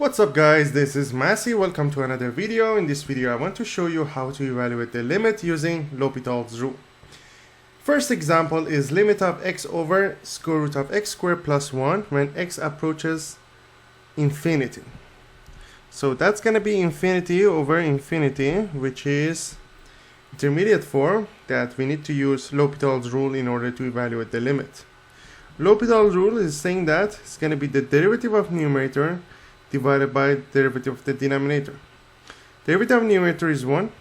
What's up guys, this is Massey. Welcome to another video. In this video I want to show you how to evaluate the limit using L'Hopital's rule. First example is limit of x over square root of x squared plus 1 when x approaches infinity. So that's going to be infinity over infinity, which is intermediate form that we need to use L'Hopital's rule in order to evaluate the limit. L'Hopital's rule is saying that it's going to be the derivative of numerator divided by derivative of the denominator. Derivative of numerator is 1.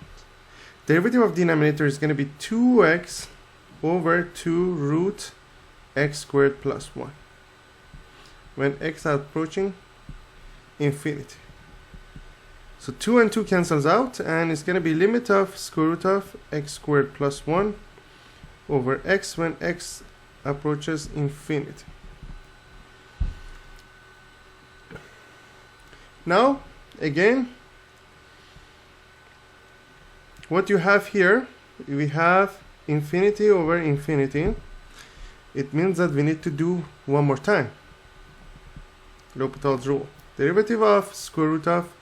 Derivative of denominator is going to be 2x over 2 root x squared plus 1 when x are approaching infinity. So 2 and 2 cancels out, and it's going to be limit of square root of x squared plus 1 over x when x approaches infinity. Now, again, what you have here, we have infinity over infinity. It means that we need to do one more time L'Hopital's rule. Derivative of square root of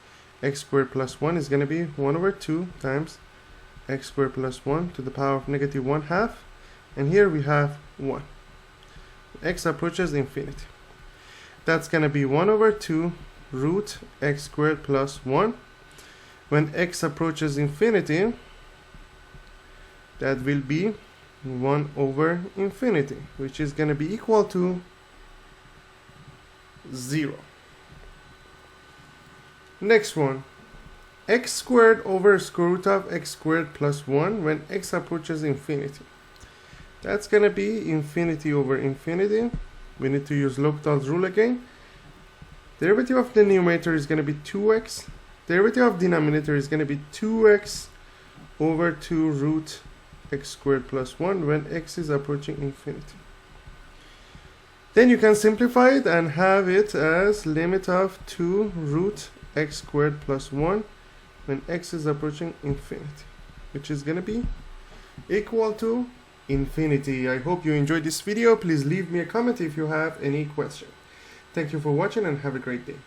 x squared plus 1 is going to be 1 over 2 times x squared plus 1 to the power of negative 1/2. And here we have 1. X approaches infinity. That's going to be 1 over 2 root x squared plus 1. When x approaches infinity, that will be 1 over infinity, which is going to be equal to 0. Next one, x squared over square root of x squared plus 1 when x approaches infinity. That's going to be infinity over infinity. We need to use L'Hopital's rule again. Derivative of the numerator is going to be 2x. Derivative of denominator is going to be 2x over 2 root x squared plus 1 when x is approaching infinity. Then you can simplify it and have it as limit of 2 root x squared plus 1 when x is approaching infinity, which is going to be equal to infinity. I hope you enjoyed this video. Please leave me a comment if you have any question. Thank you for watching and have a great day.